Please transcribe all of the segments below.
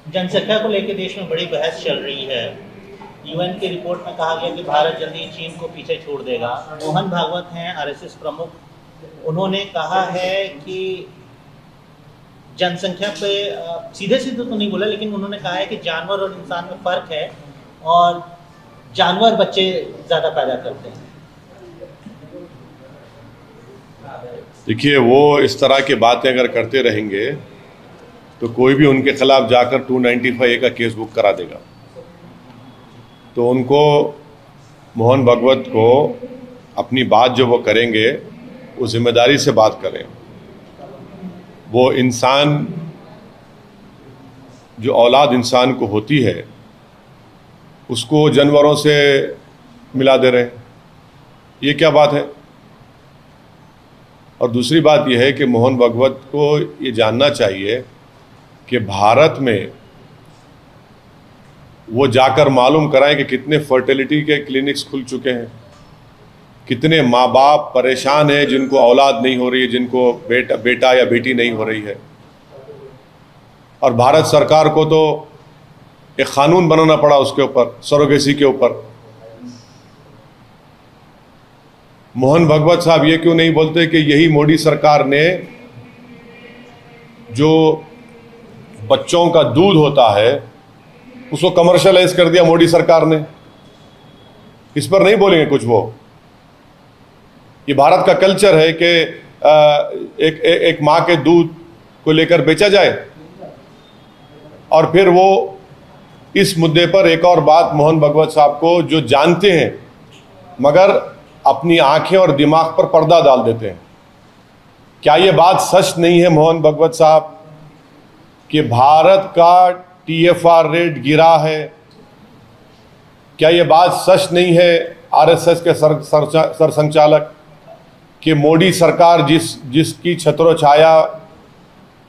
जनसंख्या को लेकर देश में बड़ी बहस चल रही है। यूएन की रिपोर्ट में कहा गया कि भारत जल्दी चीन को पीछे छोड़ देगा। मोहन भागवत हैं आरएसएस प्रमुख, उन्होंने कहा है कि जनसंख्या पे सीधे सीधे तो नहीं बोला, लेकिन उन्होंने कहा है कि जानवर और इंसान में फर्क है और जानवर बच्चे ज़्यादा पैदा करते हैं। देखिए, वो इस तरह की बातें अगर करते रहेंगे तो कोई भी उनके खिलाफ जाकर 295A का केस बुक करा देगा। तो उनको, मोहन भागवत को, अपनी बात जो वो करेंगे वो जिम्मेदारी से बात करें। वो इंसान, जो औलाद इंसान को होती है, उसको जानवरों से मिला दे रहे हैं, ये क्या बात है। और दूसरी बात यह है कि मोहन भागवत को ये जानना चाहिए कि भारत में वो जाकर मालूम कराएं कि कितने फर्टिलिटी के क्लिनिक्स खुल चुके हैं, कितने माँ बाप परेशान हैं जिनको औलाद नहीं हो रही है, जिनको बेटा या बेटी नहीं हो रही है। और भारत सरकार को तो एक कानून बनाना पड़ा उसके ऊपर, सरोगेसी के ऊपर। मोहन भागवत साहब ये क्यों नहीं बोलते कि यही मोदी सरकार ने जो बच्चों का दूध होता है उसको कमर्शियलाइज कर दिया मोदी सरकार ने। इस पर नहीं बोलेंगे कुछ वो। ये भारत का कल्चर है कि एक माँ के दूध को लेकर बेचा जाए। और फिर वो इस मुद्दे पर एक और बात मोहन भागवत साहब को, जो जानते हैं मगर अपनी आंखें और दिमाग पर पर्दा डाल देते हैं। क्या ये बात सच नहीं है मोहन भागवत साहब कि भारत का TFR रेट गिरा है? क्या ये बात सच नहीं है आरएसएस के सर संचालक कि मोदी सरकार जिसकी छत्र छाया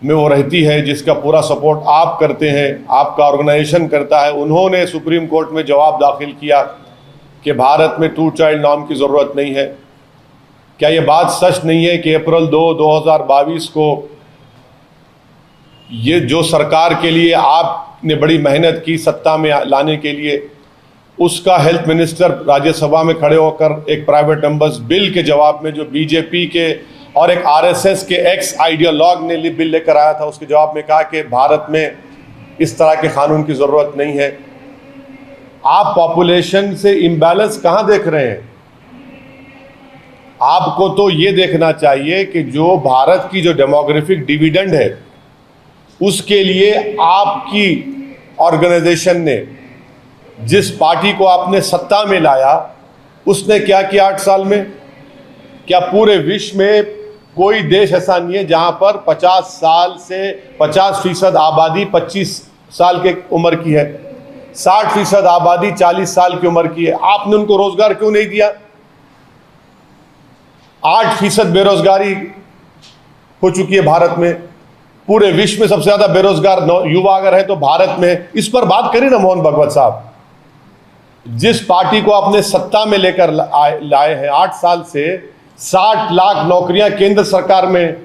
में वो रहती है, जिसका पूरा सपोर्ट आप करते हैं, आपका ऑर्गेनाइजेशन करता है, उन्होंने सुप्रीम कोर्ट में जवाब दाखिल किया कि भारत में 2 चाइल्ड नॉर्म की ज़रूरत नहीं है? क्या ये बात सच नहीं है कि अप्रैल 2, 2022 को ये जो सरकार के लिए आपने बड़ी मेहनत की सत्ता में लाने के लिए, उसका हेल्थ मिनिस्टर राज्यसभा में खड़े होकर एक प्राइवेट मेंबर्स बिल के जवाब में, जो बीजेपी के और एक आरएसएस के एक्स आइडियोलॉग ने बिल लेकर आया था, उसके जवाब में कहा कि भारत में इस तरह के कानून की ज़रूरत नहीं है। आप पॉपुलेशन से इम्बैलेंस कहाँ देख रहे हैं? आपको तो ये देखना चाहिए कि जो भारत की जो डेमोग्राफिक डिविडेंड है, उसके लिए आपकी ऑर्गेनाइजेशन ने, जिस पार्टी को आपने सत्ता में लाया, उसने क्या किया 8 साल में? क्या पूरे विश्व में कोई देश ऐसा नहीं है जहां पर 50 साल से 50% आबादी 25 साल के उम्र की है, 60% आबादी 40 साल की उम्र की है? आपने उनको रोजगार क्यों नहीं दिया? 8% बेरोजगारी हो चुकी है भारत में। पूरे विश्व में सबसे ज्यादा बेरोजगार युवा अगर है तो भारत में। इस पर बात करें ना मोहन भागवत साहब। जिस पार्टी को आपने सत्ता में लेकर लाए हैं, 8 साल से 60 लाख नौकरियां केंद्र सरकार में,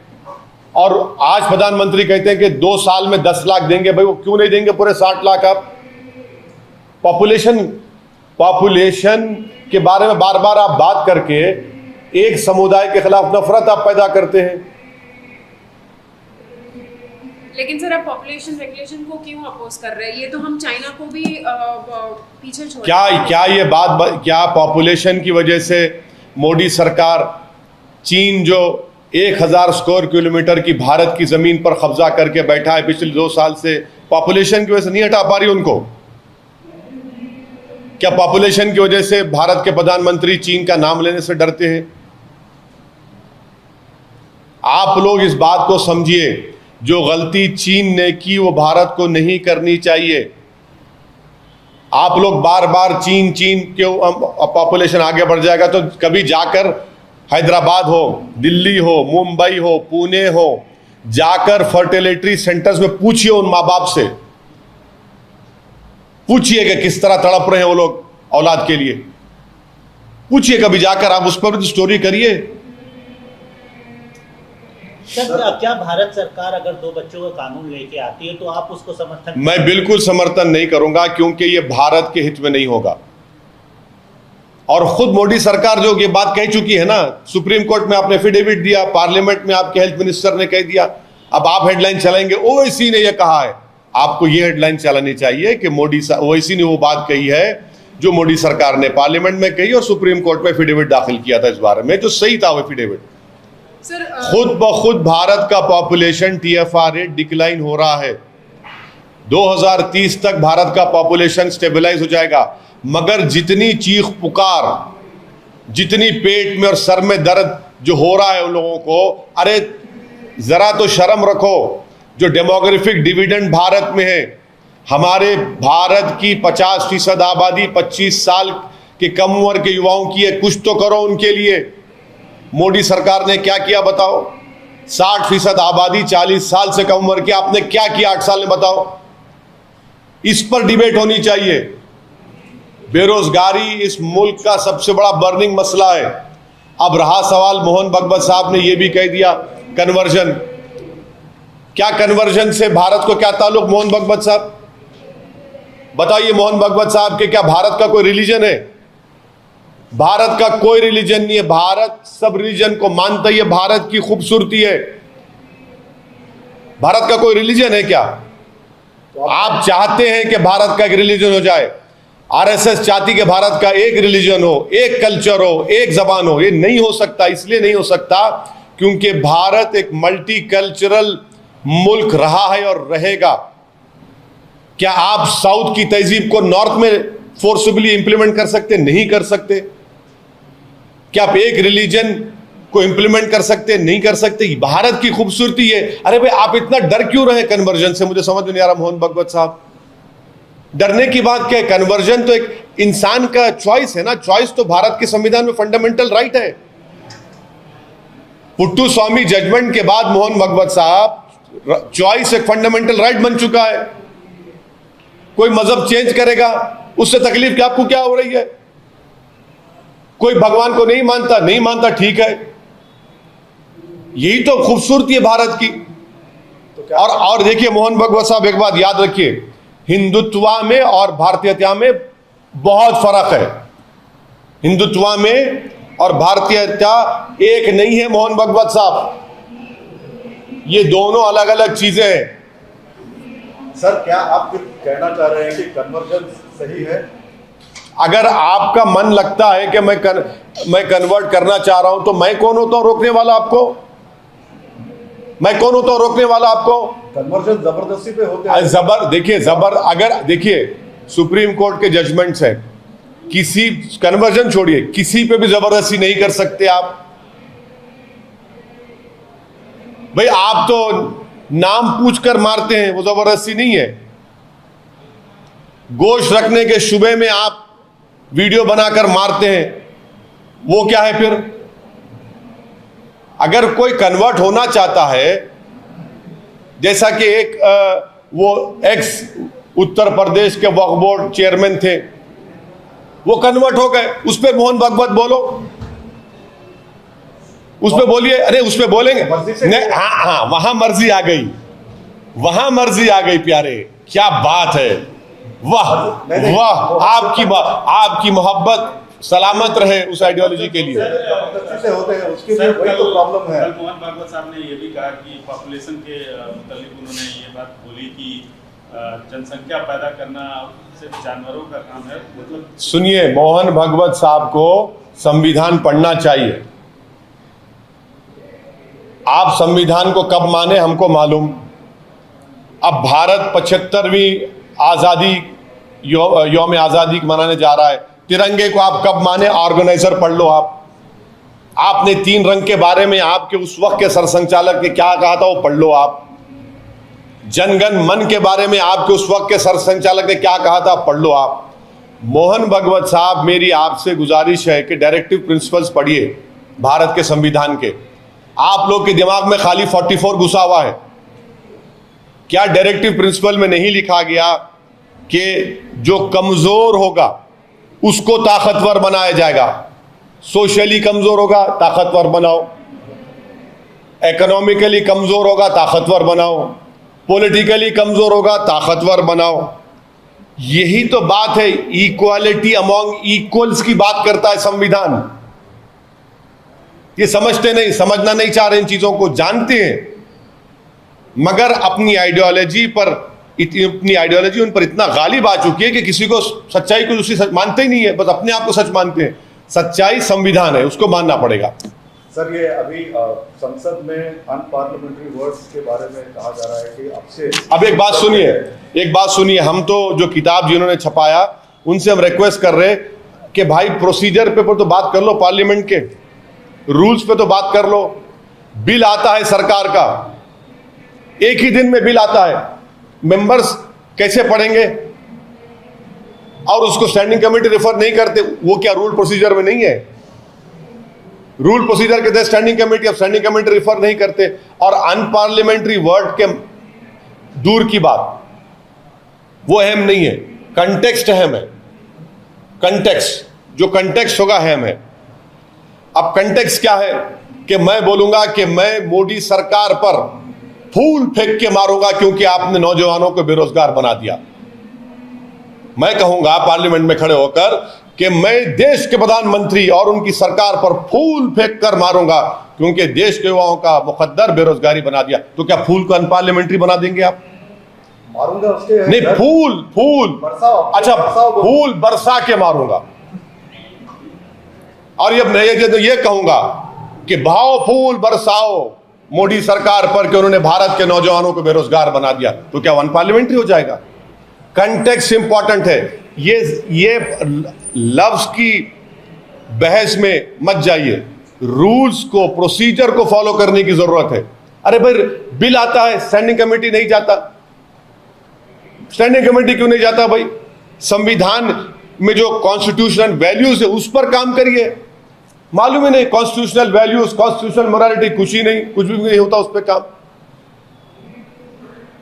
और आज प्रधानमंत्री कहते हैं कि 2 साल में 10 लाख देंगे। भाई वो क्यों नहीं देंगे पूरे 60 लाख? आप पॉपुलेशन के बारे में बार बार आप बात करके एक समुदाय के खिलाफ नफरत आप पैदा करते हैं। लेकिन सर, आप पॉपुलेशन रेगुलेशन को क्यों अपोज कर रहे हैं? ये तो हम चाइना को भी पीछे छोड़ क्या पॉपुलेशन की वजह से मोदी सरकार चीन जो 1000 स्क्वायर किलोमीटर की भारत की जमीन पर कब्जा करके बैठा है पिछले 2 साल से, पॉपुलेशन की वजह से नहीं हटा पा रही उनको? क्या पॉपुलेशन की वजह से भारत के प्रधानमंत्री चीन का नाम लेने से डरते हैं? आप लोग इस बात को समझिए, जो गलती चीन ने की वो भारत को नहीं करनी चाहिए। आप लोग बार बार चीन क्यों, पॉपुलेशन आगे बढ़ जाएगा तो कभी जाकर हैदराबाद हो, दिल्ली हो, मुंबई हो, पुणे हो, जाकर फर्टिलिटी सेंटर्स में पूछिए उन माँ बाप से, पूछिए कि किस तरह तड़प रहे हैं वो लोग औलाद के लिए। पूछिए कभी जाकर, आप उस पर भी स्टोरी करिए। सर, क्या भारत सरकार अगर 2 बच्चों का कानून लेके आती है तो आप उसको समर्थन? मैं बिल्कुल समर्थन नहीं करूंगा, क्योंकि ये भारत के हित में नहीं होगा। और खुद मोदी सरकार जो ये बात कह चुकी है ना, सुप्रीम कोर्ट में आपने एफिडेविट दिया, पार्लियामेंट में आपके हेल्थ मिनिस्टर ने कह दिया, अब आप हेडलाइन चलाएंगे ओवैसी ने यह कहा है। आपको ये हेडलाइन चलानी चाहिए कि ओवैसी ने वो बात कही है जो मोदी सरकार ने पार्लियामेंट में कही और सुप्रीम कोर्ट में एफिडेविट दाखिल किया था इस बारे में, जो सही था वो एफिडेविट। खुद ब खुद भारत का पॉपुलेशन TFR रेट डिक्लाइन हो रहा है। 2030 तक भारत का पॉपुलेशन स्टेबलाइज हो जाएगा, मगर जितनी चीख पुकार, जितनी पेट में और सर में दर्द जो हो रहा है उन लोगों को, अरे जरा तो शर्म रखो। जो डेमोग्राफिक डिविडेंड भारत में है, हमारे भारत की 50% आबादी 25 साल के कम उम्र के युवाओं की है, कुछ तो करो उनके लिए। मोदी सरकार ने क्या किया बताओ? 60% आबादी 40 साल से कम उम्र की, आपने क्या किया 8 साल में बताओ? इस पर डिबेट होनी चाहिए। बेरोजगारी इस मुल्क का सबसे बड़ा बर्निंग मसला है। अब रहा सवाल, मोहन भगवत साहब ने यह भी कह दिया कन्वर्जन। क्या कन्वर्जन से भारत को क्या ताल्लुक? मोहन भगवत साहब बताइए, मोहन भगवत साहब के क्या भारत का कोई रिलीजन है? भारत का कोई रिलीजन नहीं है। भारत सब रिलीजन को मानता ही है, भारत की खूबसूरती है। भारत का कोई रिलीजन है क्या? आप चाहते हैं कि भारत का एक रिलीजन हो जाए, RSS चाहती कि भारत का एक रिलीजन हो, एक कल्चर हो, एक जबान हो। ये नहीं हो सकता। इसलिए नहीं हो सकता क्योंकि भारत एक मल्टी कल्चरल मुल्क रहा है और रहेगा। क्या आप साउथ की तहजीब को नॉर्थ में फोर्सबली इंप्लीमेंट कर सकते? नहीं कर सकते। क्या आप एक रिलीजन को इंप्लीमेंट कर सकते? नहीं कर सकते। भारत की खूबसूरती है। अरे भाई, आप इतना डर क्यों रहे कन्वर्जन से? मुझे समझ नहीं आ रहा मोहन भगवत साहब। डरने की बात क्या है? कन्वर्जन तो एक इंसान का चॉइस है ना। चॉइस तो भारत के संविधान में फंडामेंटल राइट है। पुट्टू स्वामी जजमेंट के बाद मोहन भगवत साहब, चॉइस एक फंडामेंटल राइट बन चुका है। कोई मजहब चेंज करेगा, उससे तकलीफ क्या आपको क्या हो रही है? कोई भगवान को नहीं मानता, नहीं मानता, ठीक है। यही तो खूबसूरती है भारत की। और देखिए मोहन भगवत साहब, एक बात याद रखिए, हिंदुत्व में और भारतीयता में बहुत फर्क है। हिंदुत्व में और भारतीयता एक नहीं है मोहन भगवत साहब। ये दोनों अलग अलग चीजें हैं। सर, क्या आप कहना चाह रहे हैं कि कन्वर्जन सही है? अगर आपका मन लगता है कि मैं कन्वर्ट करना चाह रहा हूं, तो मैं कौन होता हूं रोकने वाला आपको? मैं कौन होता हूं रोकने वाला आपको? कन्वर्जन जबरदस्ती पे होते हैं। अगर देखिए सुप्रीम कोर्ट के जजमेंट्स हैं, किसी कन्वर्जन छोड़िए, किसी पे भी जबरदस्ती नहीं कर सकते आप। भाई, आप तो नाम पूछकर मारते हैं, वो जबरदस्ती नहीं है। गोश्त रखने के शुबे में आप वीडियो बनाकर मारते हैं, वो क्या है फिर? अगर कोई कन्वर्ट होना चाहता है, जैसा कि एक वो एक्स उत्तर प्रदेश के वक्फ बोर्ड चेयरमैन थे, वो कन्वर्ट हो गए, उस पर मोहन भगवत बोलो, उस पे बोलिए। अरे उस पे बोलेंगे नहीं? हाँ, वहां मर्जी आ गई, वहां मर्जी आ गई। प्यारे, क्या बात है, वाह वाह। आपकी मोहब्बत सलामत रहे उस आइडियोलॉजी के लिए। से होते हैं, उसके लिए वही तो प्रॉब्लम है। मोहन भागवत साहब ने ये भी कहा कि पॉपुलेशन के मुतालिक उन्होंने ये बात बोली कि जनसंख्या पैदा करना सिर्फ जानवरों का काम है। मतलब सुनिए, मोहन भगवत साहब को संविधान पढ़ना चाहिए। आप संविधान को कब माने हमको मालूम। अब भारत 75वीं आजादी यौम आजादी मनाने जा रहा है। तिरंगे को आप कब माने? ऑर्गेनाइजर पढ़ लो आप। आपने 3 रंग के बारे में आपके उस वक्त के सरसंचालक ने क्या कहा था, वो पढ़ लो आप। जनगण मन के बारे में आपके उस वक्त के सरसंचालक ने क्या कहा था, पढ़ लो आप। मोहन भगवत साहब, मेरी आपसे गुजारिश है कि डायरेक्टिव प्रिंसिपल्स पढ़िए भारत के संविधान के। आप लोग के दिमाग में खाली 44 घुसा हुआ है। क्या डायरेक्टिव प्रिंसिपल में नहीं लिखा गया कि जो कमजोर होगा उसको ताकतवर बनाया जाएगा? सोशली कमजोर होगा, ताकतवर बनाओ। इकोनॉमिकली कमजोर होगा ताकतवर बनाओ, पॉलिटिकली कमजोर होगा ताकतवर बनाओ। यही तो बात है, इक्वालिटी अमॉन्ग इक्वल्स की बात करता है संविधान। ये समझते नहीं, समझना नहीं चाह रहे इन चीजों को, जानते हैं मगर अपनी आइडियोलॉजी उन पर इतना गालिब आ चुकी है कि किसी को सच्चाई को दूसरी सच मानते ही नहीं है, बस अपने आप को सच मानते हैं। सच्चाई संविधान है, उसको मानना पड़ेगा। सर, ये अभी संसद में अनपार्लियामेंट्री वर्ड्स के बारे में कहा जा रहा है कि आपसे अब एक बात सुनिए, हम तो जो किताब जिन्होंने छपाया उनसे हम रिक्वेस्ट कर रहे कि भाई प्रोसीजर पे तो बात कर लो, पार्लियामेंट के रूल्स पे तो बात कर लो। बिल आता है सरकार का, एक ही दिन में बिल आता है, मेंबर्स कैसे पढ़ेंगे? और उसको स्टैंडिंग कमेटी रेफर नहीं करते, वो क्या रूल प्रोसीजर में नहीं है? रूल प्रोसीजर के तहत स्टैंडिंग कमेटी, अब स्टैंडिंग कमेटी रेफर नहीं करते। और अनपार्लियामेंट्री वर्ड के दूर की बात, वो अहम नहीं है, कंटेक्स्ट अहम है। कंटेक्स्ट, जो कंटेक्स्ट होगा अहम है। अब कंटेक्स्ट क्या है कि मैं बोलूंगा कि मैं मोदी सरकार पर फूल फेंक के मारूंगा क्योंकि आपने नौजवानों को बेरोजगार बना दिया। मैं कहूंगा पार्लियामेंट में खड़े होकर कि मैं देश के प्रधानमंत्री और उनकी सरकार पर फूल फेंक कर मारूंगा क्योंकि देश के युवाओं का मुकद्दर बेरोजगारी बना दिया। तो क्या फूल को अनपार्लियामेंट्री बना देंगे आप? मारूंगा उसके नहीं, फूल अच्छा, फूल बरसा के मारूंगा। और ये कहूंगा कि भाव फूल बरसाओ मोदी सरकार पर कि उन्होंने भारत के नौजवानों को बेरोजगार बना दिया। तो क्या अनपार्लियामेंट्री हो जाएगा? कंटेक्स्ट इंपॉर्टेंट है। ये लफ्ज की बहस में मत जाइए, रूल्स को, प्रोसीजर को फॉलो करने की जरूरत है। अरे भाई, बिल आता है, स्टैंडिंग कमेटी नहीं जाता। स्टैंडिंग कमेटी क्यों नहीं जाता भाई? संविधान में जो कॉन्स्टिट्यूशनल वैल्यूज है उस पर काम करिए। मालूम ही नहीं, कॉन्स्टिट्यूशनल वैल्यूज, कॉन्स्टिट्यूशनल मोरालिटी, कुछ ही नहीं, कुछ भी नहीं होता उस पर काम।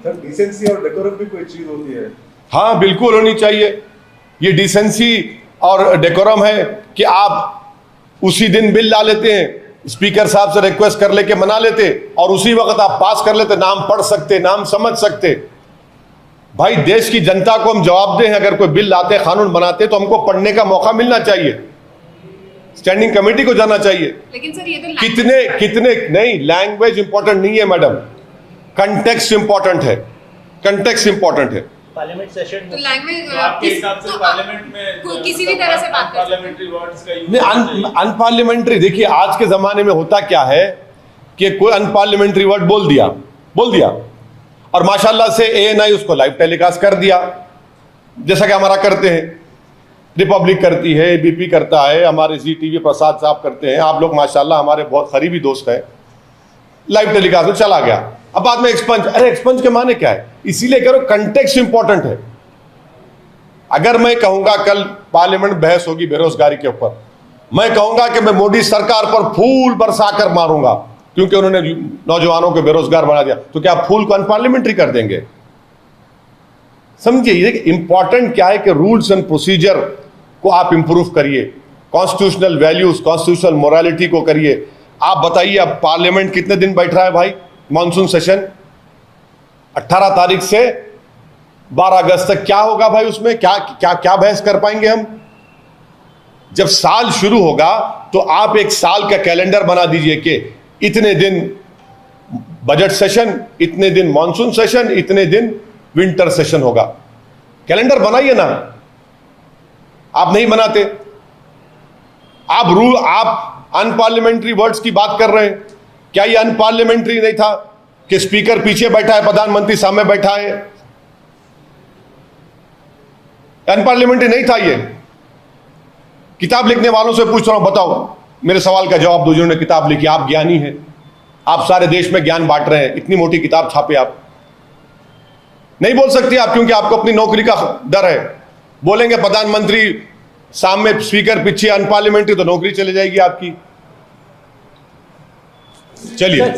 सर, डिसेंसी और डेकोरम भी कोई चीज होती है? हाँ, बिल्कुल होनी चाहिए। ये डिसेंसी और डेकोरम है कि आप उसी दिन बिल ला लेते हैं, स्पीकर साहब से रिक्वेस्ट कर लेके मना लेते और उसी वक्त आप पास कर लेते, नाम पढ़ सकते, नाम समझ सकते। भाई, देश की जनता को हम जवाब दें, अगर कोई बिल लाते, कानून बनाते तो हमको पढ़ने का मौका मिलना चाहिए, स्टैंडिंग कमेटी को जाना चाहिए। लेकिन सर ये तो कितने नहीं, लैंग्वेज इंपॉर्टेंट नहीं है मैडम, कंटेक्स्ट इंपॉर्टेंट है। कंटेक्स्ट इंपॉर्टेंट है। पार्लियामेंट सेशन तो लैंग्वेज आपके हिसाब से पार्लियामेंट में किसी भी तरह से बात कर पार्लियामेंट्री वर्ड्स का यूज नहीं, अनपार्लियामेंट्री, देखिए आज के जमाने में होता क्या है कि कोई अनपार्लियामेंट्री वर्ड बोल दिया और माशाल्लाह से ANI उसको लाइव टेलीकास्ट कर दिया, जैसा कि हमारा करते हैं, रिपब्लिक करती है, ABP करता है, हमारे ZTV प्रसाद साहब करते हैं। आप लोग माशाल्लाह हमारे बहुत करीबी दोस्त हैं। लाइव टेलीकास्ट में चला गया, अब बाद में एक्सपंज। अरे एक्सपंज के माने क्या है? इसीलिए कह रहा हूं कंटेक्स्ट इंपॉर्टेंट है। अगर मैं कहूंगा कल पार्लियामेंट बहस होगी बेरोजगारी के ऊपर, मैं कहूंगा कि मैं मोदी सरकार पर फूल बरसाकर मारूंगा क्योंकि उन्होंने नौजवानों को बेरोजगार बना दिया, तो क्या आप फूल को अनपार्लियामेंट्री कर देंगे? समझिए, इंपॉर्टेंट क्या है कि रूल्स एंड प्रोसीजर को आप इंप्रूव करिए, कॉन्स्टिट्यूशनल वैल्यूज, कॉन्स्टिट्यूशनल मोरालिटी को करिए। आप बताइए, अब पार्लियामेंट कितने दिन बैठ रहा है भाई? मॉनसून सेशन 18 तारीख से 12 अगस्त तक क्या होगा भाई? उसमें क्या बहस कर पाएंगे हम? जब साल शुरू होगा तो आप एक साल का कैलेंडर बना दीजिए कि इतने दिन बजट सेशन, इतने दिन मॉनसून सेशन, इतने दिन विंटर सेशन होगा। कैलेंडर बनाइए ना, आप नहीं बनाते। आप अनपार्लियामेंट्री वर्ड्स की बात कर रहे हैं। क्या ये अनपार्लियामेंट्री नहीं था कि स्पीकर पीछे बैठा है, प्रधानमंत्री सामने बैठा है? अनपार्लियामेंट्री नहीं था ये? किताब लिखने वालों से पूछ रहा हूं, बताओ, मेरे सवाल का जवाब दो जिन्होंने किताब लिखी। आप ज्ञानी हैं, आप सारे देश में ज्ञान बांट रहे हैं, इतनी मोटी किताब छापे आप। नहीं बोल सकते आप क्योंकि आपको अपनी नौकरी का डर है। बोलेंगे प्रधानमंत्री सामने, स्पीकर पीछे, अनपार्लियामेंट्री, तो नौकरी चली जाएगी आपकी। चलिए, एक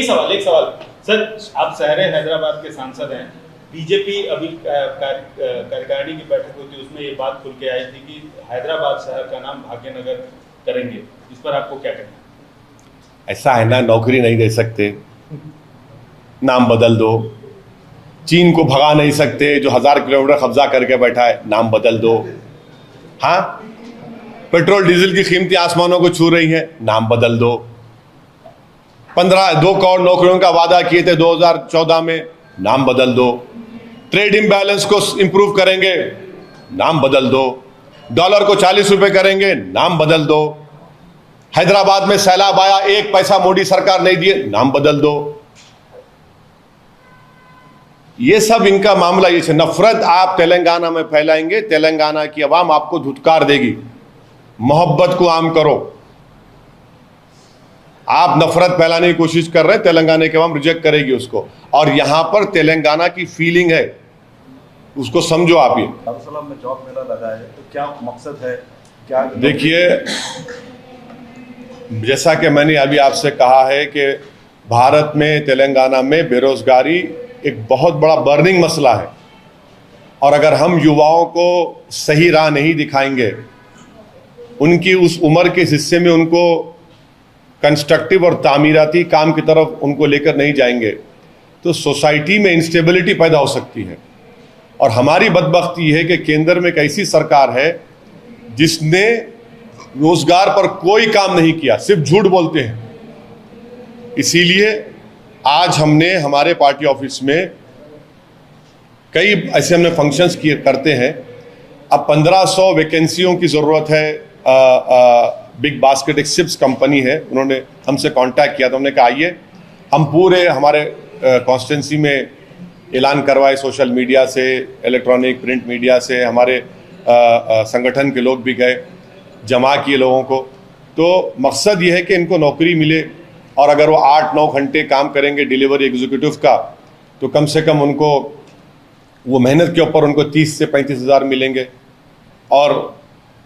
सवाल सर, आप शहर हैदराबाद के सांसद हैं। बीजेपी अभी कार्यकारिणी की बैठक हुई थी, उसमें ये बात खुल के आई थी कि हैदराबाद शहर का नाम भाग्यनगर करेंगे। इस पर आपको क्या कहना है? ऐसा है ना, नौकरी नहीं दे सकते, नाम बदल दो। चीन को भगा नहीं सकते जो 1000 किलोमीटर कब्जा करके बैठा है, नाम बदल दो। हाँ, पेट्रोल डीजल की कीमतें आसमानों को छू रही हैं, नाम बदल दो। 2 करोड़ नौकरियों का वादा किए थे 2014 में, नाम बदल दो। ट्रेड इम्बैलेंस को इंप्रूव करेंगे, नाम बदल दो। डॉलर को 40 रुपए करेंगे, नाम बदल दो। हैदराबाद में सैलाब आया, 1 पैसा मोदी सरकार नहीं दिए, नाम बदल दो। ये सब इनका मामला, ये नफरत आप तेलंगाना में फैलाएंगे, तेलंगाना की आवाम आपको धुतकार देगी। मोहब्बत को आम करो। आप नफरत फैलाने की कोशिश कर रहे हैं, तेलंगाना की आवाम रिजेक्ट करेगी उसको। और यहां पर तेलंगाना की फीलिंग है, उसको समझो आप। ये दारुसलाम में जॉब मेला लगा है, तो क्या मकसद है, क्या? देखिए, जैसा कि मैंने अभी आपसे कहा है कि भारत में, तेलंगाना में बेरोजगारी एक बहुत बड़ा बर्निंग मसला है। और अगर हम युवाओं को सही राह नहीं दिखाएंगे, उनकी उस उम्र के हिस्से में उनको कंस्ट्रक्टिव और तामीराती काम की तरफ उनको लेकर नहीं जाएंगे, तो सोसाइटी में इंस्टेबिलिटी पैदा हो सकती है। और हमारी बदबख्ती है कि केंद्र में एक ऐसी सरकार है जिसने रोजगार पर कोई काम नहीं किया, सिर्फ झूठ बोलते हैं। इसीलिए आज हमने हमारे पार्टी ऑफिस में कई ऐसे हमने फंक्शंस किए करते हैं। अब 1500 वैकेंसियों की ज़रूरत है। बिग बास्केट एक शिप्स कंपनी है, उन्होंने हमसे कांटेक्ट किया, तो हमने कहा आइए हम पूरे हमारे कॉन्स्टिट्यूंसी में ऐलान करवाए, सोशल मीडिया से, इलेक्ट्रॉनिक प्रिंट मीडिया से, हमारे संगठन के लोग भी गए, जमा किए लोगों को। तो मकसद ये है कि इनको नौकरी मिले, और अगर वो 8-9 घंटे काम करेंगे डिलीवरी एग्जीक्यूटिव का, तो कम से कम उनको वो मेहनत के ऊपर उनको 30 से 35 हज़ार मिलेंगे। और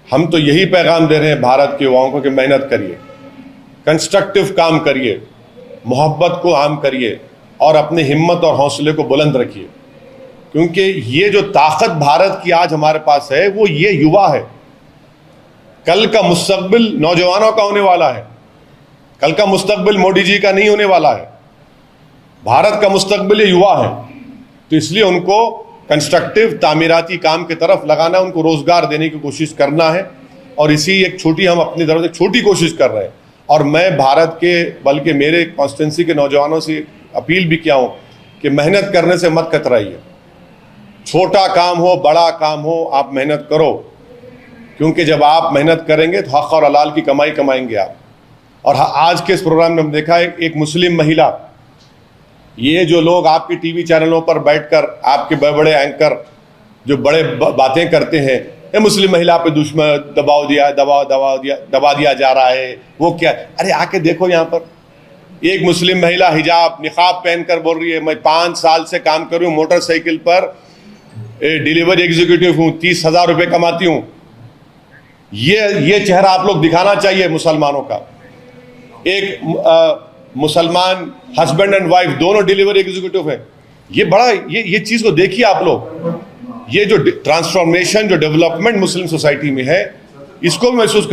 हम तो यही पैगाम दे रहे हैं भारत के युवाओं को कि मेहनत करिए, कंस्ट्रक्टिव काम करिए, मोहब्बत को आम करिए और अपने हिम्मत और हौसले को बुलंद रखिए। क्योंकि ये जो ताकत भारत की आज हमारे पास है, वो ये युवा है। कल का मुस्तकबिल नौजवानों का होने वाला है, कल का मुस्तकबिल मोदी जी का नहीं होने वाला है। भारत का मुस्तकबिल ये युवा है, तो इसलिए उनको कंस्ट्रक्टिव तामीराती काम की तरफ लगाना, उनको रोजगार देने की कोशिश करना है। और इसी एक छोटी, हम अपनी तरफ से छोटी कोशिश कर रहे हैं। और मैं भारत के, बल्कि मेरे कॉन्स्टिट्यूंसी के नौजवानों से अपील भी किया हूँ कि मेहनत करने से मत कतराइए। छोटा काम हो, बड़ा काम हो, आप मेहनत करो। क्योंकि जब आप मेहनत करेंगे तो हक और हलाल की कमाई कमाएंगे आप। और आज के इस प्रोग्राम में हम देखा है, एक मुस्लिम महिला, ये जो लोग आपके टीवी चैनलों पर बैठकर आपके बड़े बड़े एंकर जो बड़े बातें करते हैं, ये मुस्लिम महिला पे दुश्मन दबा दिया जा रहा है, वो क्या? अरे आके देखो, यहाँ पर एक मुस्लिम महिला हिजाब निकाब पहनकर बोल रही है, मैं 5 साल से काम कर रही हूँ, मोटरसाइकिल पर डिलीवरी एग्जीक्यूटिव हूँ, 30,000 रुपये कमाती हूँ। ये चेहरा आप लोग दिखाना चाहिए मुसलमानों का। एक मुसलमान हस्बैंड एंड वाइफ दोनों डिलीवरी एग्जीक्यूटिव हैं। ये बड़ा, ये चीज़ को देखिए आप लोग। ये जो ट्रांसफॉर्मेशन, जो डेवलपमेंट मुस्लिम सोसाइटी में है, इसको भी महसूस